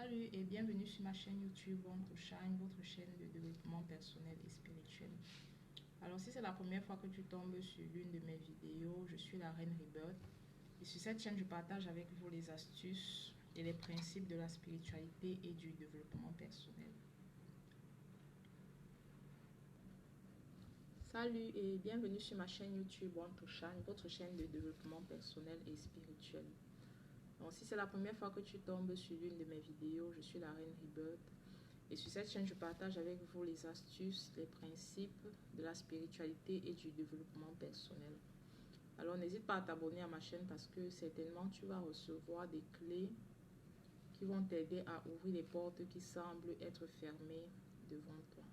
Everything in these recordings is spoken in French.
Salut et bienvenue sur ma chaîne YouTube Born to Shine, votre chaîne de développement personnel et spirituel. Alors si c'est la première fois que tu tombes sur l'une de mes vidéos, je suis la Reine Rebirth et sur cette chaîne je partage avec vous les astuces et les principes de la spiritualité et du développement personnel. Salut et bienvenue sur ma chaîne YouTube Born to Shine, votre chaîne de développement personnel et spirituel. Donc si c'est la première fois que tu tombes sur l'une de mes vidéos, je suis la Reine Rebirth et sur cette chaîne je partage avec vous les astuces, les principes de la spiritualité et du développement personnel. Alors n'hésite pas à t'abonner à ma chaîne parce que certainement tu vas recevoir des clés qui vont t'aider à ouvrir les portes qui semblent être fermées devant toi.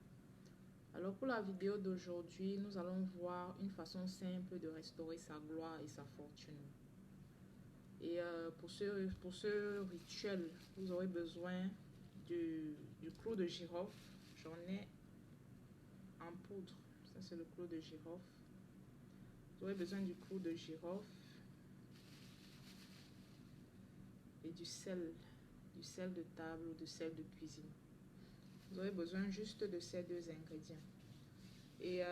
Alors pour la vidéo d'aujourd'hui, nous allons voir une façon simple de restaurer sa gloire et sa fortune. Et pour ce rituel, vous aurez besoin du clou de girofle. J'en ai en poudre. Ça, c'est le clou de girofle. Vous aurez besoin du clou de girofle et du sel de table ou du sel de cuisine. Vous aurez besoin juste de ces deux ingrédients. Et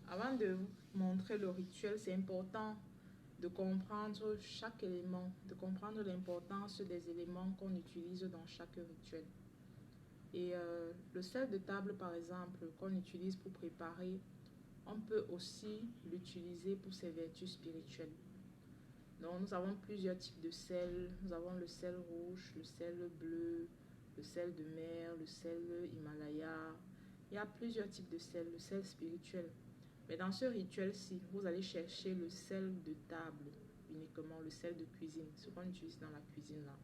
avant de vous montrer le rituel, c'est important de comprendre chaque élément, de comprendre l'importance des éléments qu'on utilise dans chaque rituel. Et le sel de table, par exemple, qu'on utilise pour préparer, on peut aussi l'utiliser pour ses vertus spirituelles. Donc, nous avons plusieurs types de sel. Nous avons le sel rouge, le sel bleu, le sel de mer, le sel Himalaya. Il y a plusieurs types de sel, le sel spirituel. Mais dans ce rituel-ci, vous allez chercher le sel de table, uniquement le sel de cuisine, ce qu'on utilise dans la cuisine là.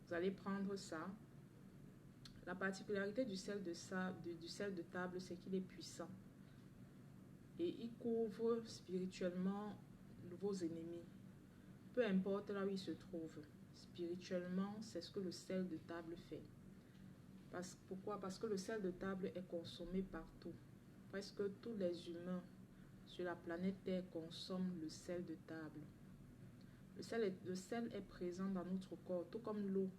Vous allez prendre ça. La particularité du sel de table, c'est qu'il est puissant. Et il couvre spirituellement vos ennemis. Peu importe là où ils se trouvent. Spirituellement, c'est ce que le sel de table fait. Pourquoi? Parce que le sel de table est consommé partout. Presque tous les humains sur la planète Terre consomment le sel de table. Le sel est présent dans notre corps, tout comme l'eau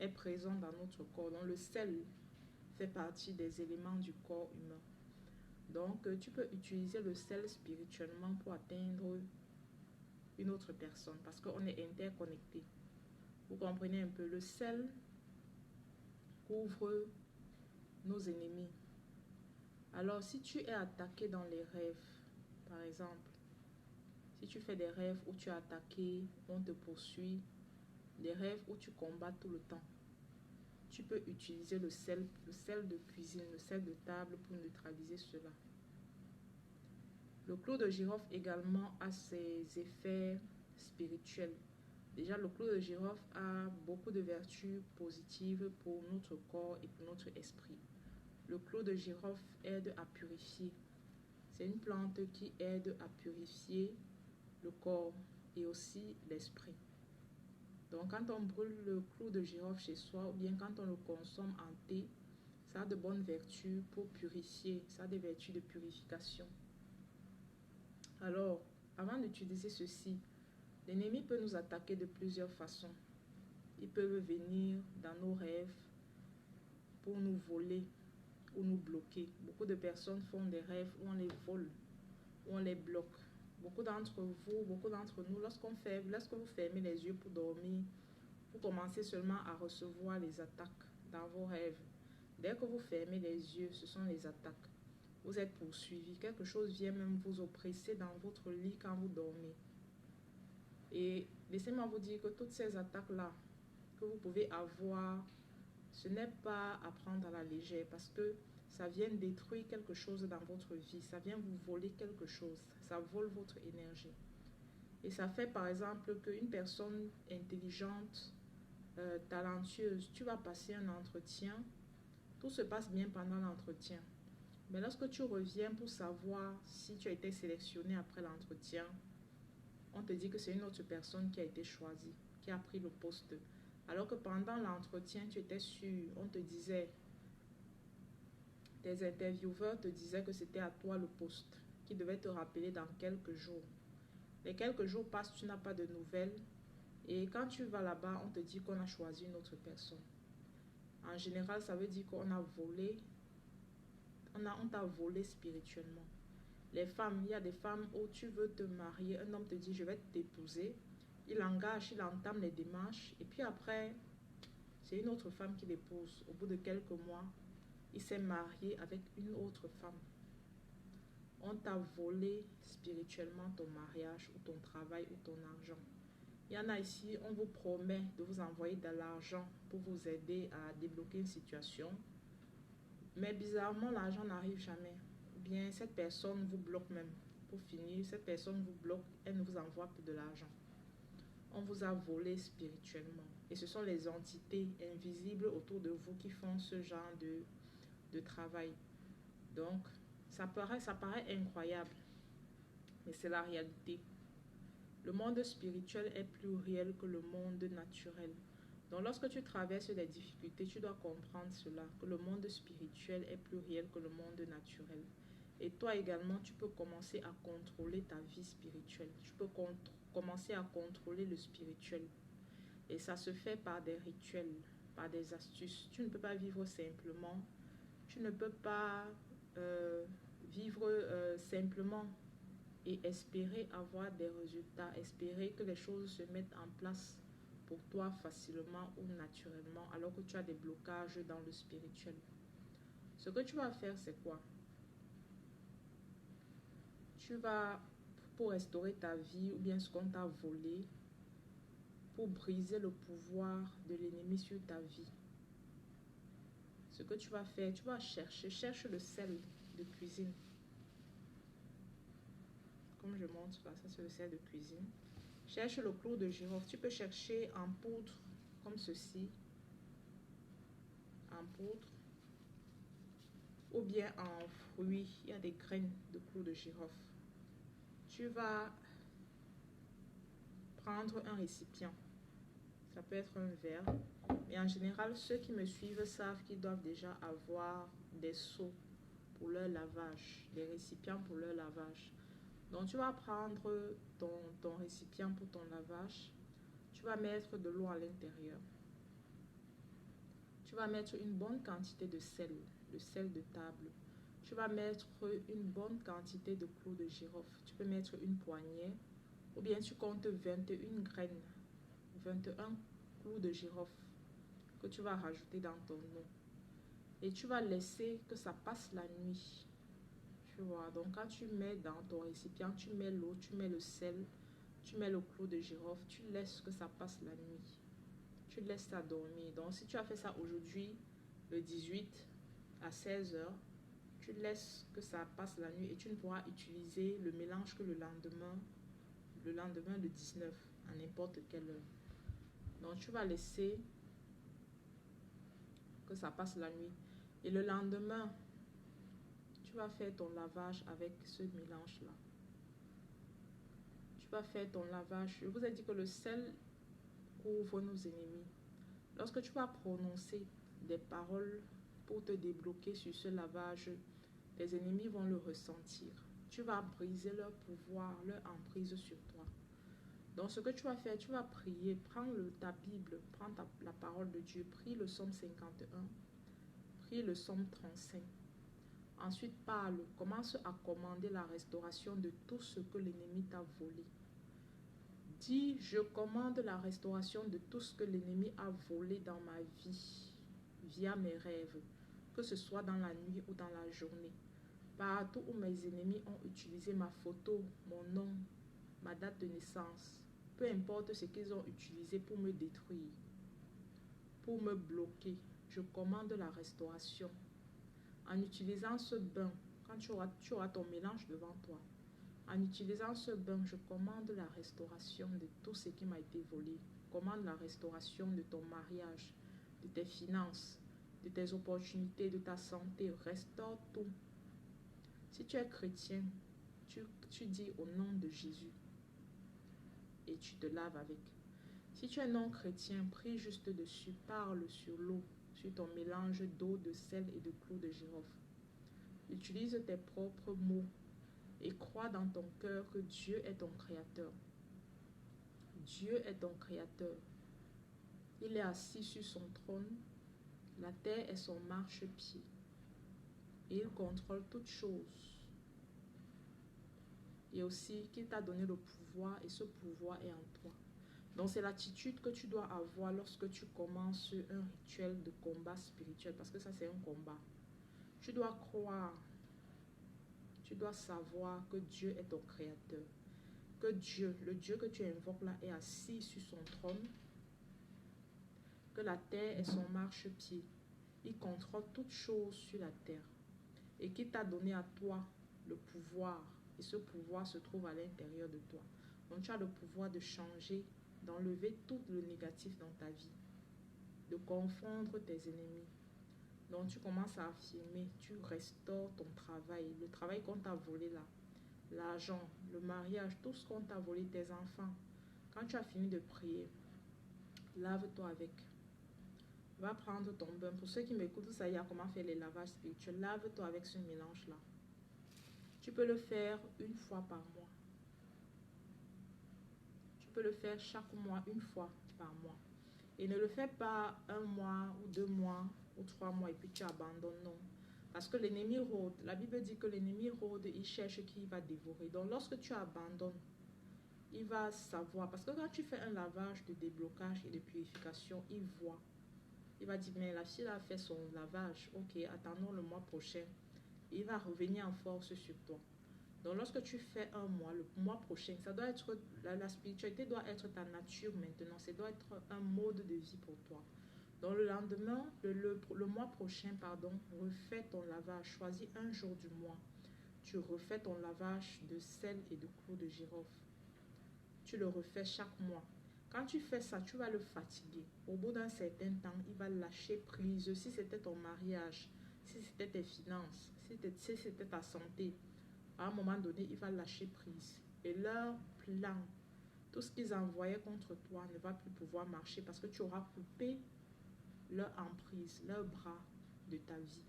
est présent dans notre corps. Donc le sel fait partie des éléments du corps humain. Donc tu peux utiliser le sel spirituellement pour atteindre une autre personne parce qu'on est interconnecté. Vous comprenez un peu, le sel couvre nos ennemis. Alors si tu es attaqué dans les rêves, par exemple, si tu fais des rêves où tu es attaqué, on te poursuit, des rêves où tu combats tout le temps, tu peux utiliser le sel de cuisine, le sel de table pour neutraliser cela. Le clou de girofle également a ses effets spirituels. Déjà, le clou de girofle a beaucoup de vertus positives pour notre corps et pour notre esprit. Le clou de girofle aide à purifier. C'est une plante qui aide à purifier le corps et aussi l'esprit. Donc, quand on brûle le clou de girofle chez soi ou bien quand on le consomme en thé, ça a de bonnes vertus pour purifier. Ça a des vertus de purification. Alors, avant d'utiliser ceci, l'ennemi peut nous attaquer de plusieurs façons. Ils peuvent venir dans nos rêves pour nous voler ou nous bloquer. Beaucoup de personnes font des rêves où on les vole, où on les bloque. Beaucoup d'entre nous, lorsque vous fermez les yeux pour dormir, vous commencez seulement à recevoir les attaques dans vos rêves. Dès que vous fermez les yeux, ce sont les attaques. Vous êtes poursuivi. Quelque chose vient même vous oppresser dans votre lit quand vous dormez. Et laissez-moi vous dire que toutes ces attaques-là que vous pouvez avoir, ce n'est pas à prendre à la légère parce que ça vient détruire quelque chose dans votre vie. Ça vient vous voler quelque chose. Ça vole votre énergie. Et ça fait par exemple qu'une personne intelligente, talentueuse, tu vas passer un entretien. Tout se passe bien pendant l'entretien. Mais lorsque tu reviens pour savoir si tu as été sélectionné après l'entretien, on te dit que c'est une autre personne qui a été choisie, qui a pris le poste. Alors que pendant l'entretien, tu étais sûr, on te disait, tes intervieweurs te disaient que c'était à toi le poste, qui devait te rappeler dans quelques jours. Les quelques jours passent, tu n'as pas de nouvelles. Et quand tu vas là-bas, on te dit qu'on a choisi une autre personne. En général, ça veut dire qu'on a volé, on t'a volé spirituellement. Les femmes, il y a des femmes où tu veux te marier, un homme te dit je vais t'épouser, il engage, il entame les démarches, et puis après, c'est une autre femme qui l'épouse. Au bout de quelques mois, il s'est marié avec une autre femme. On t'a volé spirituellement ton mariage ou ton travail ou ton argent. Il y en a ici, on vous promet de vous envoyer de l'argent pour vous aider à débloquer une situation. Mais bizarrement, l'argent n'arrive jamais. Ou bien cette personne vous bloque même. Pour finir, cette personne vous bloque, elle ne vous envoie plus de l'argent. On vous a volé spirituellement. Et ce sont les entités invisibles autour de vous qui font ce genre de travail. Donc, ça paraît incroyable, mais c'est la réalité. Le monde spirituel est plus réel que le monde naturel. Donc, lorsque tu traverses des difficultés, tu dois comprendre cela, que le monde spirituel est plus réel que le monde naturel. Et toi également, tu peux commencer à contrôler ta vie spirituelle. Tu peux commencer à contrôler le spirituel. Et ça se fait par des rituels, par des astuces. Tu ne peux pas vivre simplement. Tu ne peux pas vivre simplement et espérer avoir des résultats, espérer que les choses se mettent en place pour toi facilement ou naturellement alors que tu as des blocages dans le spirituel. Ce que tu vas faire, c'est quoi? Tu vas, pour restaurer ta vie ou bien ce qu'on t'a volé, pour briser le pouvoir de l'ennemi sur ta vie. Ce que tu vas faire, tu vas cherche le sel de cuisine. Comme je montre là, ça c'est le sel de cuisine. Cherche le clou de girofle. Tu peux chercher en poudre, comme ceci, en poudre, ou bien en fruits. Il y a des graines de clou de girofle. Tu vas prendre un récipient. Ça peut être un verre. Mais en général, ceux qui me suivent savent qu'ils doivent déjà avoir des seaux pour leur lavage, des récipients pour leur lavage. Donc, tu vas prendre ton récipient pour ton lavage. Tu vas mettre de l'eau à l'intérieur. Tu vas mettre une bonne quantité de sel, le sel de table. Tu vas mettre une bonne quantité de clous de girofle. Tu peux mettre une poignée. Ou bien tu comptes 21 graines, 21 clous de girofle que tu vas rajouter dans ton eau. Et tu vas laisser que ça passe la nuit. Tu vois, donc quand tu mets dans ton récipient, tu mets l'eau, tu mets le sel, tu mets le clou de girofle, tu laisses que ça passe la nuit. Tu laisses ça dormir. Donc si tu as fait ça aujourd'hui, le 18 à 16 heures, tu laisses que ça passe la nuit et tu ne pourras utiliser le mélange que le lendemain le 19 à n'importe quelle heure. Donc tu vas laisser que ça passe la nuit. Et le lendemain, tu vas faire ton lavage avec ce mélange-là. Tu vas faire ton lavage. Je vous ai dit que le sel couvre nos ennemis. Lorsque tu vas prononcer des paroles pour te débloquer sur ce lavage, les ennemis vont le ressentir. Tu vas briser leur pouvoir, leur emprise sur toi. Donc ce que tu vas faire, tu vas prier. Prends ta Bible, prends la parole de Dieu. Prie le psaume 51. Prie le psaume 35. Ensuite parle. Commence à commander la restauration de tout ce que l'ennemi t'a volé. Dis, je commande la restauration de tout ce que l'ennemi a volé dans ma vie, via mes rêves, que ce soit dans la nuit ou dans la journée. Partout où mes ennemis ont utilisé ma photo, mon nom, ma date de naissance, peu importe ce qu'ils ont utilisé pour me détruire, pour me bloquer, je commande la restauration. En utilisant ce bain, quand tu auras ton mélange devant toi, en utilisant ce bain, je commande la restauration de tout ce qui m'a été volé. Je commande la restauration de ton mariage, de tes finances, de tes opportunités, de ta santé. Restaure tout. Si tu es chrétien, tu dis au nom de Jésus et tu te laves avec. Si tu es non chrétien, prie juste dessus, parle sur l'eau, sur ton mélange d'eau, de sel et de clous de girofle. Utilise tes propres mots et crois dans ton cœur que Dieu est ton créateur. Dieu est ton créateur. Il est assis sur son trône. La terre est son marchepied. Et il contrôle toutes choses. Et aussi qu'il t'a donné le pouvoir et ce pouvoir est en toi. Donc c'est l'attitude que tu dois avoir lorsque tu commences un rituel de combat spirituel. Parce que ça c'est un combat. Tu dois croire. Tu dois savoir que Dieu est ton créateur. Que Dieu, le Dieu que tu invoques là, est assis sur son trône. Que la terre est son marchepied. Il contrôle toutes choses sur la terre. Et qu'il t'a donné à toi le pouvoir. Et ce pouvoir se trouve à l'intérieur de toi. Donc tu as le pouvoir de changer, d'enlever tout le négatif dans ta vie. De confondre tes ennemis. Donc tu commences à affirmer, tu restaures ton travail. Le travail qu'on t'a volé là. L'argent, le mariage, tout ce qu'on t'a volé, tes enfants. Quand tu as fini de prier, lave-toi avec. Va prendre ton bain. Pour ceux qui m'écoutent, ça y a comment faire les lavages spirituels. Lave-toi avec ce mélange-là. Tu peux le faire une fois par mois. Tu peux le faire chaque mois, une fois par mois. Et ne le fais pas un mois ou 2 mois ou 3 mois et puis tu abandonnes, non. Parce que l'ennemi rôde. La Bible dit que l'ennemi rôde, il cherche qui il va dévorer. Donc lorsque tu abandonnes, il va savoir. Parce que quand tu fais un lavage de déblocage et de purification, il voit. Il va dire, mais la fille a fait son lavage. Ok, attendons le mois prochain. Il va revenir en force sur toi. Donc lorsque tu fais un mois, le mois prochain, ça doit être, la spiritualité doit être ta nature maintenant. Ça doit être un mode de vie pour toi. Donc le lendemain, le mois prochain, pardon, refais ton lavage. Choisis un jour du mois. Tu refais ton lavage de sel et de clous de girofle. Tu le refais chaque mois. Quand tu fais ça, tu vas le fatiguer. Au bout d'un certain temps, il va lâcher prise. Si c'était ton mariage, si c'était tes finances, si c'était ta santé, à un moment donné, il va lâcher prise. Et leur plan, tout ce qu'ils envoyaient contre toi ne va plus pouvoir marcher parce que tu auras coupé leur emprise, leur bras de ta vie.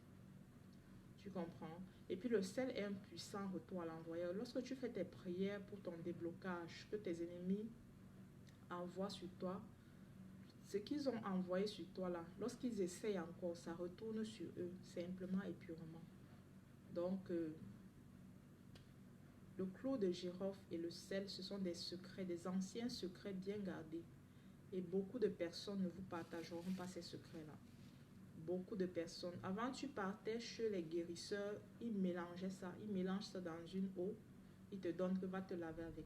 Tu comprends? Et puis le sel est un puissant retour à l'envoyeur. Lorsque tu fais tes prières pour ton déblocage, que tes ennemis envoient sur toi, ce qu'ils ont envoyé sur toi là, lorsqu'ils essayent encore, ça retourne sur eux, simplement et purement. Donc, le clou de girofle et le sel, ce sont des secrets, des anciens secrets bien gardés. Et beaucoup de personnes ne vous partageront pas ces secrets-là. Beaucoup de personnes. Avant, tu partais chez les guérisseurs, ils mélangeaient ça. Ils mélangent ça dans une eau. Ils te donnent que va te laver avec.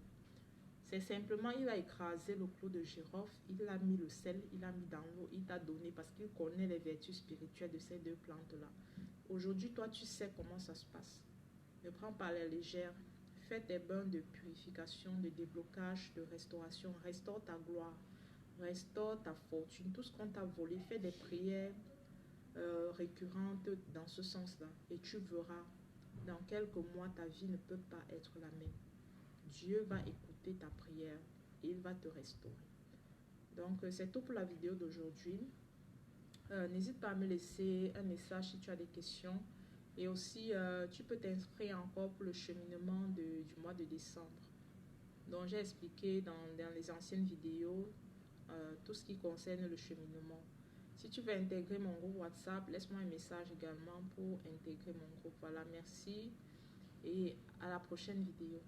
C'est simplement, il a écrasé le clou de girofle, il a mis le sel, il a mis dans l'eau, il t'a donné parce qu'il connaît les vertus spirituelles de ces deux plantes-là. Aujourd'hui, toi, tu sais comment ça se passe. Ne prends pas la légère. Fais tes bains de purification, de déblocage, de restauration. Restaure ta gloire. Restaure ta fortune. Tout ce qu'on t'a volé. Fais des prières récurrentes dans ce sens-là. Et tu verras, dans quelques mois, ta vie ne peut pas être la même. Dieu va écouter ta prière et il va te restaurer. Donc, c'est tout pour la vidéo d'aujourd'hui. N'hésite pas à me laisser un message si tu as des questions. Et aussi, tu peux t'inscrire encore pour le cheminement du mois de décembre. Donc, j'ai expliqué dans les anciennes vidéos tout ce qui concerne le cheminement. Si tu veux intégrer mon groupe WhatsApp, laisse-moi un message également pour intégrer mon groupe. Voilà, merci et à la prochaine vidéo.